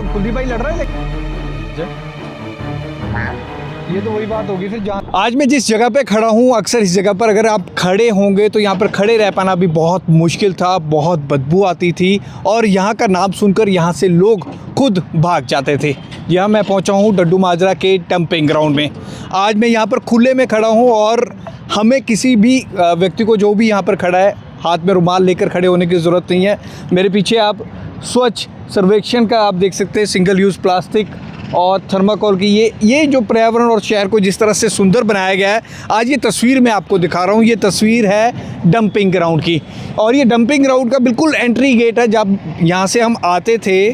कुलदीप भाई लड़ रहे हैं, ये तो वही बात होगी फिर। जहाँ आज मैं जिस जगह पे खड़ा हूँ, अक्सर इस जगह पर अगर आप खड़े होंगे तो यहाँ पर खड़े रह पाना भी बहुत मुश्किल था, बहुत बदबू आती थी और यहाँ का नाम सुनकर यहाँ से लोग खुद भाग जाते थे। यहाँ मैं पहुँचा हूँ डड्डू माजरा के डंपिंग ग्राउंड में। आज मैं यहाँ पर खुले में खड़ा हूँ और हमें किसी भी व्यक्ति को, जो भी यहाँ पर खड़ा है, हाथ में रुमाल लेकर खड़े होने की ज़रूरत नहीं है। मेरे पीछे आप स्वच्छ सर्वेक्षण का आप देख सकते हैं, सिंगल यूज़ प्लास्टिक और थर्माकोल की ये जो पर्यावरण और शहर को जिस तरह से सुंदर बनाया गया है, आज ये तस्वीर मैं आपको दिखा रहा हूँ। ये तस्वीर है डंपिंग ग्राउंड की और ये डंपिंग ग्राउंड का बिल्कुल एंट्री गेट है। जब यहाँ से हम आते थे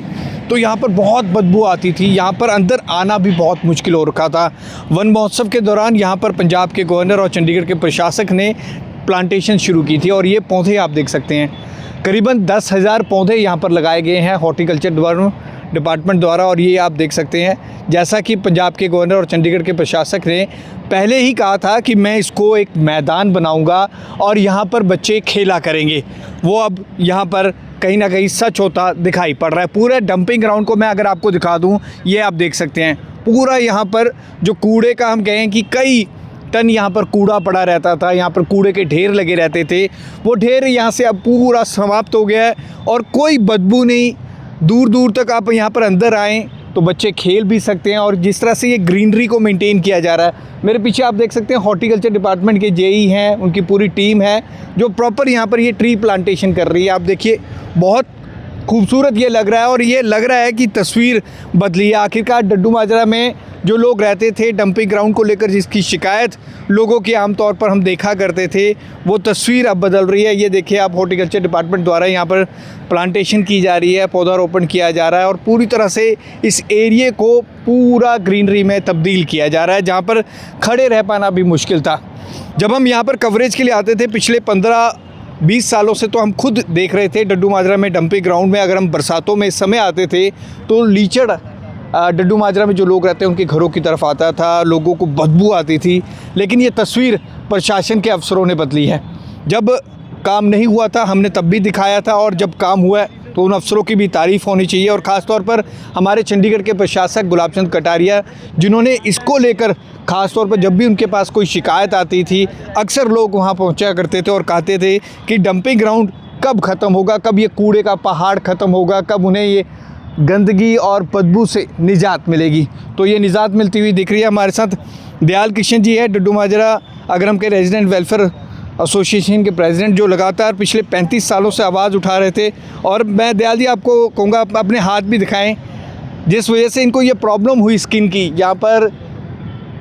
तो यहाँ पर बहुत बदबू आती थी, यहाँ पर अंदर आना भी बहुत मुश्किल हो रखा था। वन महोत्सव के दौरान यहाँ पर पंजाब के गवर्नर और चंडीगढ़ के प्रशासक ने प्लांटेशन शुरू की थी और ये पौधे आप देख सकते हैं, करीबन 10,000 पौधे यहाँ पर लगाए गए हैं हॉर्टिकल्चर डिपार्टमेंट द्वारा। और ये आप देख सकते हैं, जैसा कि पंजाब के गवर्नर और चंडीगढ़ के प्रशासक ने पहले ही कहा था कि मैं इसको एक मैदान बनाऊंगा और यहाँ पर बच्चे खेला करेंगे, वो अब यहाँ पर कहीं ना कहीं सच होता दिखाई पड़ रहा है। पूरे डंपिंग ग्राउंड को मैं अगर आपको दिखा दूँ, ये आप देख सकते हैं, पूरा यहाँ पर जो कूड़े का हम कहें कि कई टन यहाँ पर कूड़ा पड़ा रहता था, यहाँ पर कूड़े के ढेर लगे रहते थे, वो ढेर यहाँ से अब पूरा समाप्त हो गया है और कोई बदबू नहीं। दूर दूर तक आप यहाँ पर अंदर आएँ तो बच्चे खेल भी सकते हैं और जिस तरह से ये ग्रीनरी को मेंटेन किया जा रहा है। मेरे पीछे आप देख सकते हैं हॉर्टिकल्चर डिपार्टमेंट के जेई हैं, उनकी पूरी टीम है जो प्रॉपर यहाँ पर ये ट्री प्लांटेशन कर रही है। आप देखिए, बहुत खूबसूरत ये लग रहा है और ये लग रहा है कि तस्वीर बदली है। आखिरकार डड्डू माजरा में जो लोग रहते थे, डंपिंग ग्राउंड को लेकर जिसकी शिकायत लोगों की आमतौर पर हम देखा करते थे, वो तस्वीर अब बदल रही है। ये देखिए आप, हॉर्टिकल्चर डिपार्टमेंट द्वारा यहाँ पर प्लांटेशन की जा रही है, पौधारोपण किया जा रहा है और पूरी तरह से इस एरिए को पूरा ग्रीनरी में तब्दील किया जा रहा है, जहाँ पर खड़े रह पाना भी मुश्किल था। जब हम यहाँ पर कवरेज के लिए आते थे पिछले 15-20 सालों से, तो हम खुद देख रहे थे डड्डू माजरा में डंपिंग ग्राउंड में, अगर हम बरसातों में इस समय आते थे तो लीचड़ डड्डू माजरा में जो लोग रहते हैं उनके घरों की तरफ आता था, लोगों को बदबू आती थी। लेकिन ये तस्वीर प्रशासन के अफसरों ने बदली है। जब काम नहीं हुआ था हमने तब भी दिखाया था और जब काम हुआ है तो उन अफसरों की भी तारीफ़ होनी चाहिए और ख़ास तौर पर हमारे चंडीगढ़ के प्रशासक गुलाब चंद कटारिया, जिन्होंने इसको लेकर ख़ास तौर पर जब भी उनके पास कोई शिकायत आती थी, अक्सर लोग वहाँ पहुँचा करते थे और कहते थे कि डंपिंग ग्राउंड कब ख़त्म होगा, कब ये कूड़े का पहाड़ ख़त्म होगा, कब उन्हें ये गंदगी और बदबू से निजात मिलेगी। तो ये निजात मिलती हुई दिख रही है। हमारे साथ दयाल कृष्ण जी है, डड्डू माजरा अगरम के रेजिडेंट वेलफेयर एसोसिएशन के प्रेसिडेंट, जो लगातार पिछले 35 सालों से आवाज़ उठा रहे थे। और मैं दयाल जी आपको कहूँगा, अपने हाथ भी दिखाएं, जिस वजह से इनको ये प्रॉब्लम हुई स्किन की। यहाँ पर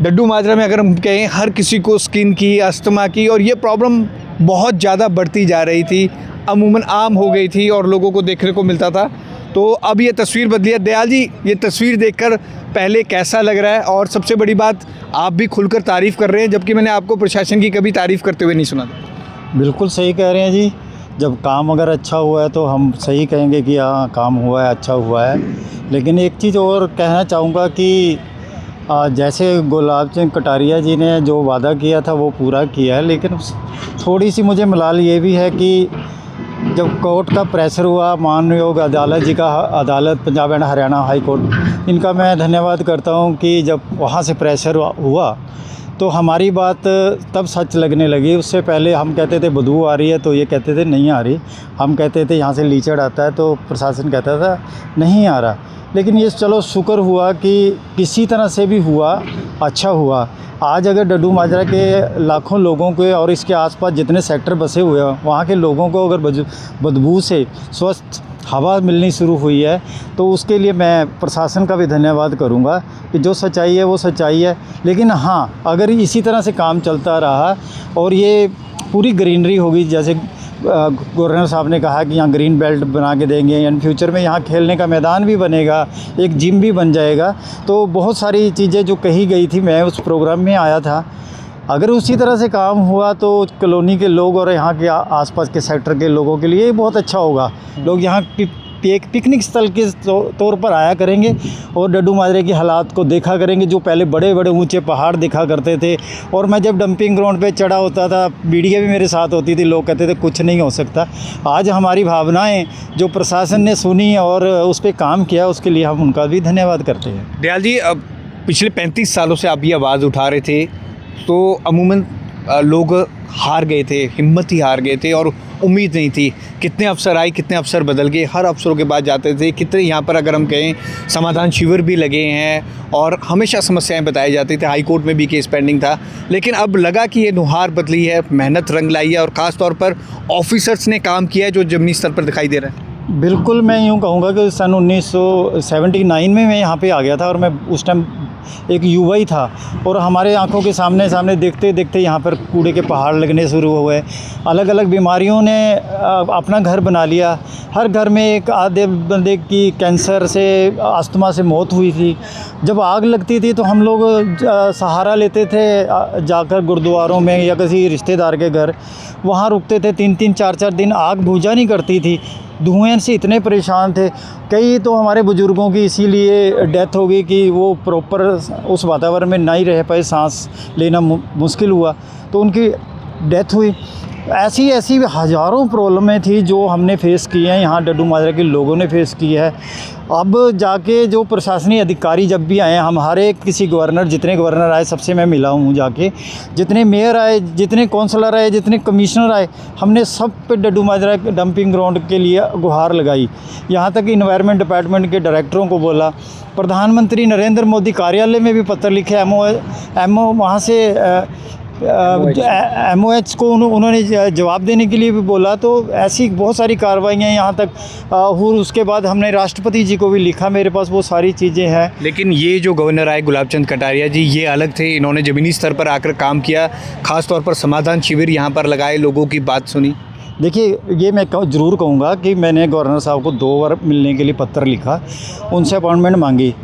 डड्डू माजरा में अगर हम कहें, हर किसी को स्किन की, अस्थमा की, और ये प्रॉब्लम बहुत ज़्यादा बढ़ती जा रही थी, अमूमन आम हो गई थी और लोगों को देखने को मिलता था। तो अब ये तस्वीर बदली है। दयाल जी, ये तस्वीर देखकर पहले कैसा लग रहा है? और सबसे बड़ी बात, आप भी खुलकर तारीफ़ कर रहे हैं, जबकि मैंने आपको प्रशासन की कभी तारीफ़ करते हुए नहीं सुना था। बिल्कुल सही कह रहे हैं जी। जब काम अगर अच्छा हुआ है तो हम सही कहेंगे कि हाँ काम हुआ है, अच्छा हुआ है। लेकिन एक चीज़ और कहना चाहूँगा कि जैसे गुलाब चंद कटारिया जी ने जो वादा किया था वो पूरा किया है, लेकिन थोड़ी सी मुझे मलाल ये भी है कि जब कोर्ट का प्रेशर हुआ, मानयोग अदालत जी का, अदालत Punjab and Haryana high court, इनका मैं धन्यवाद करता हूं कि जब वहां से प्रेशर हुआ तो हमारी बात तब सच लगने लगी। उससे पहले हम कहते थे बदबू आ रही है, तो ये कहते थे नहीं आ रही। हम कहते थे यहाँ से लीचड़ आता है, तो प्रशासन कहता था नहीं आ रहा। लेकिन ये चलो शुक्र हुआ कि किसी तरह से भी हुआ, अच्छा हुआ। आज अगर डड्डू माजरा के लाखों लोगों के और इसके आसपास जितने सेक्टर बसे हुए हैं, वहाँ के लोगों को अगर बदबू से स्वस्थ हवा मिलनी शुरू हुई है, तो उसके लिए मैं प्रशासन का भी धन्यवाद करूँगा कि जो सच्चाई है वो सच्चाई है। लेकिन हाँ, अगर इसी तरह से काम चलता रहा और ये पूरी ग्रीनरी होगी, जैसे गवर्नर साहब ने कहा कि यहाँ ग्रीन बेल्ट बना के देंगे, इन फ्यूचर में यहाँ खेलने का मैदान भी बनेगा, एक जिम भी बन जाएगा, तो बहुत सारी चीज़ें जो कही गई थी, मैं उस प्रोग्राम में आया था। अगर उसी तरह से काम हुआ तो कॉलोनी के लोग और यहाँ के आसपास के सेक्टर के लोगों के लिए बहुत अच्छा होगा। लोग यहाँ एक पिकनिक स्थल के तौर पर आया करेंगे और डड्डू माजरे की हालात को देखा करेंगे। जो पहले बड़े बड़े ऊंचे पहाड़ दिखा करते थे, और मैं जब डंपिंग ग्राउंड पे चढ़ा होता था, मीडिया भी मेरे साथ होती थी, लोग कहते थे कुछ नहीं हो सकता। आज हमारी भावनाएं जो प्रशासन ने सुनी और उस पर काम किया, उसके लिए हम उनका भी धन्यवाद करते हैं। दयाल जी, अब पिछले 35 सालों से आप ये आवाज़ उठा रहे थे, तो अमूमन लोग हार गए थे, हिम्मत ही हार गए थे और उम्मीद नहीं थी। कितने अफसर आए, कितने अफसर बदल गए, हर अफसरों के बाद जाते थे। कितने यहाँ पर अगर हम कहें समाधान शिविर भी लगे हैं और हमेशा समस्याएं बताई जाती थी। हाई कोर्ट में भी केस पेंडिंग था, लेकिन अब लगा कि ये नुहार बदली है, मेहनत रंग लाई है और ख़ास तौर पर ऑफिसर्स ने काम किया है जो ज़मीनी स्तर पर दिखाई दे रहा है। बिल्कुल, मैं यूँ कहूँगा कि सन 1979 में मैं यहाँ पे आ गया था और मैं उस टाइम एक युवा ही था, और हमारे आंखों के सामने देखते देखते यहाँ पर कूड़े के पहाड़ लगने शुरू हुए। अलग अलग बीमारियों ने अपना घर बना लिया। हर घर में एक आधे बंदे की कैंसर से, अस्थमा से मौत हुई थी। जब आग लगती थी तो हम लोग सहारा लेते थे जाकर गुरुद्वारों में या किसी रिश्तेदार के घर, वहाँ रुकते थे 3-3 4-4 दिन। आग बुझा नहीं करती थी, धुएं से इतने परेशान थे। कई तो हमारे बुज़ुर्गों की इसीलिए डेथ हो गई कि वो प्रॉपर उस वातावरण में नहीं रह पाए, सांस लेना मुश्किल हुआ, तो उनकी डेथ हुई। ऐसी हज़ारों प्रॉब्लमें थी जो हमने फ़ेस की हैं, यहाँ डड्डू माजरा के लोगों ने फ़ेस की है। अब जाके जो प्रशासनिक अधिकारी जब भी आए, हम हर एक किसी गवर्नर, जितने गवर्नर आए सबसे मैं मिला हूँ जाके, जितने मेयर आए, जितने कौंसलर आए, जितने कमिश्नर आए, हमने सब पे डड्डू माजरा डंपिंग ग्राउंड के लिए गुहार लगाई। यहाँ तक इन्वायरमेंट डिपार्टमेंट के डायरेक्टरों को बोला, प्रधानमंत्री नरेंद्र मोदी कार्यालय में भी पत्र लिखे, एमओ वहाँ से MOH को उन्होंने जवाब देने के लिए भी बोला। तो ऐसी बहुत सारी कार्रवाइयाँ यहाँ तक और उसके बाद हमने राष्ट्रपति जी को भी लिखा, मेरे पास वो सारी चीज़ें हैं। लेकिन ये जो गवर्नर आए गुलाब चंद कटारिया जी, ये अलग थे। इन्होंने ज़मीनी स्तर पर आकर काम किया, ख़ास तौर पर समाधान शिविर यहाँ पर लगाए, लोगों की बात सुनी। देखिए, ये मैं ज़रूर कहूँगा कि मैंने गवर्नर साहब को 2 बार मिलने के लिए पत्र लिखा, उनसे अपॉइंटमेंट मांगी,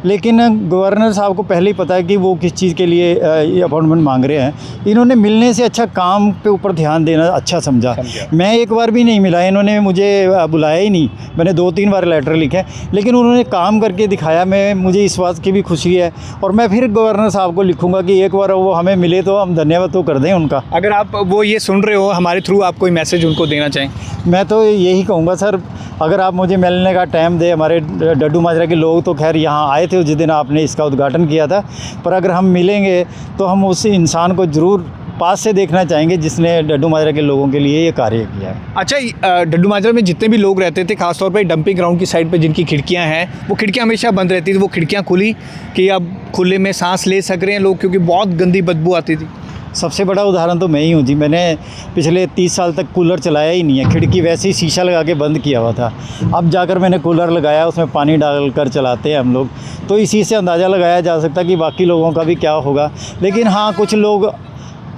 लेकिन गवर्नर साहब को पहले ही पता है कि वो किस चीज़ के लिए ये अपॉइंटमेंट मांग रहे हैं। इन्होंने मिलने से अच्छा काम पे ऊपर ध्यान देना अच्छा समझा। मैं एक बार भी नहीं मिला, इन्होंने मुझे बुलाया ही नहीं। मैंने 2-3 बार लेटर लिखे, लेकिन उन्होंने काम करके दिखाया। मुझे इस बात की भी खुशी है, और मैं फिर गवर्नर साहब को लिखूँगा कि एक बार वो हमें मिले तो हम धन्यवाद तो कर दें उनका। अगर आप वो ये सुन रहे हो, हमारे थ्रू आप कोई मैसेज उनको देना चाहें? मैं तो यही कहूँगा सर, अगर आप मुझे मिलने का टाइम दें। हमारे डड्डू माजरा के लोग तो खैर यहाँ आए थे जिस दिन आपने इसका उद्घाटन किया था, पर अगर हम मिलेंगे तो हम उस इंसान को ज़रूर पास से देखना चाहेंगे जिसने डड्डू माजरा के लोगों के लिए ये कार्य किया है। अच्छा, डड्डू माजरा में जितने भी लोग रहते थे, खासतौर पर डंपिंग ग्राउंड की साइड पे जिनकी खिड़कियां हैं, वो खिड़कियां हमेशा बंद रहती थी। वो खिड़कियां खुली कि अब खुले में सांस ले सक रहे हैं लोग, क्योंकि बहुत गंदी बदबू आती थी। सबसे बड़ा उदाहरण तो मैं ही हूँ जी। मैंने पिछले 30 साल तक कूलर चलाया ही नहीं है, खिड़की वैसे ही शीशा लगा के बंद किया हुआ था। अब जाकर मैंने कूलर लगाया, उसमें पानी डालकर चलाते हैं हम लोग, तो इसी से अंदाज़ा लगाया जा सकता है कि बाकी लोगों का भी क्या होगा। लेकिन हाँ, कुछ लोग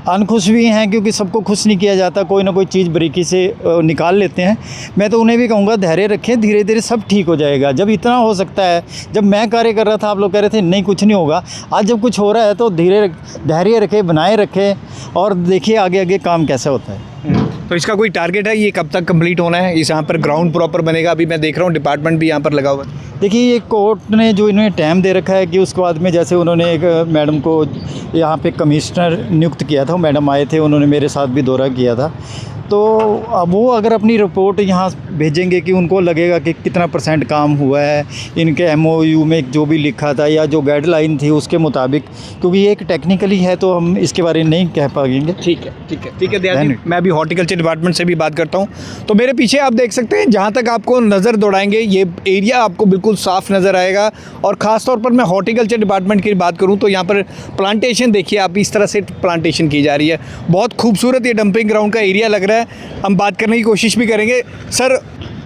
अनखुश भी हैं, क्योंकि सबको खुश नहीं किया जाता, कोई ना कोई चीज़ बारीकी से निकाल लेते हैं। मैं तो उन्हें भी कहूँगा धैर्य रखें, धीरे धीरे सब ठीक हो जाएगा। जब इतना हो सकता है, जब मैं कार्य कर रहा था आप लोग कह रहे थे नहीं कुछ नहीं होगा, आज जब कुछ हो रहा है तो धैर्य रखें, बनाए रखें, और देखिए आगे आगे काम कैसा होता है। तो इसका कोई टारगेट है, ये कब तक कंप्लीट होना है? इस यहाँ पर ग्राउंड प्रॉपर बनेगा? अभी मैं देख रहा हूँ डिपार्टमेंट भी यहाँ पर लगा हुआ है। देखिए, ये कोर्ट ने जो इन्हें टाइम दे रखा है कि उसके बाद में, जैसे उन्होंने एक मैडम को यहाँ पे कमिश्नर नियुक्त किया था, मैडम आए थे, उन्होंने मेरे साथ भी दौरा किया था, तो अब वो अगर अपनी रिपोर्ट यहाँ भेजेंगे कि उनको लगेगा कि कितना % काम हुआ है, इनके MOU में जो भी लिखा था या जो गाइडलाइन थी उसके मुताबिक, क्योंकि ये एक टेक्निकली है तो हम इसके बारे में नहीं कह पाएंगे। ठीक है दयाल जी, मैं अभी हॉर्टिकल्चर डिपार्टमेंट से भी बात करता हूँ। तो मेरे पीछे आप देख सकते हैं, जहाँ तक आपको नज़र दौड़ाएंगे ये एरिया आपको बिल्कुल साफ़ नज़र आएगा। और ख़ास तौर पर मैं हॉर्टिकल्चर डिपार्टमेंट की बात करूँ तो यहाँ पर प्लांटेशन देखिए आप, इस तरह से प्लांटेशन की जा रही है। बहुत खूबसूरत ये डंपिंग ग्राउंड का एरिया लग रहा है। हम बात करने की कोशिश भी करेंगे सर।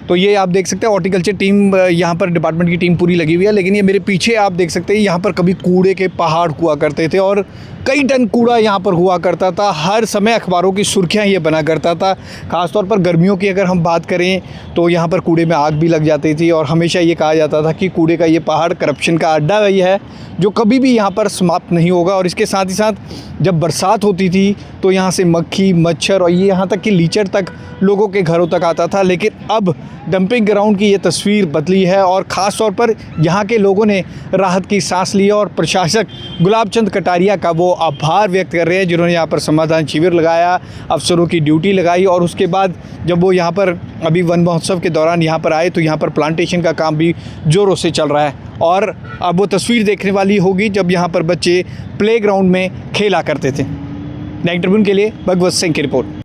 तो ये आप देख सकते हैं हॉर्टिकल्चर टीम, यहाँ पर डिपार्टमेंट की टीम पूरी लगी हुई है, लेकिन ये मेरे पीछे आप देख सकते हैं यहाँ पर कभी कूड़े के पहाड़ हुआ करते थे और कई टन कूड़ा यहाँ पर हुआ करता था। हर समय अखबारों की सुर्खियाँ ये बना करता था। ख़ासतौर पर गर्मियों की अगर हम बात करें तो यहाँ पर कूड़े में आग भी लग जाती थी और हमेशा ये कहा जाता था कि कूड़े का ये पहाड़ करप्शन का अड्डा ही है जो कभी भी यहाँ पर समाप्त नहीं होगा। और इसके साथ ही साथ जब बरसात होती थी तो यहाँ से मक्खी, मच्छर और ये यहाँ तक कि लीचड़ तक लोगों के घरों तक आता था। लेकिन अब डंपिंग ग्राउंड की ये तस्वीर बदली है और ख़ास तौर पर यहाँ के लोगों ने राहत की सांस ली और प्रशासक गुलाब चंद कटारिया का वो आभार व्यक्त कर रहे हैं जिन्होंने यहाँ पर समाधान शिविर लगाया, अफसरों की ड्यूटी लगाई और उसके बाद जब वो यहाँ पर अभी वन महोत्सव के दौरान यहाँ पर आए तो यहाँ पर प्लांटेशन का काम भी ज़ोरों से चल रहा है। और अब वो तस्वीर देखने वाली होगी जब यहाँ पर बच्चे प्लेग्राउंड में खेला करते थे। दैनिक ट्रिब्यून के लिए भगवत सिंह की रिपोर्ट।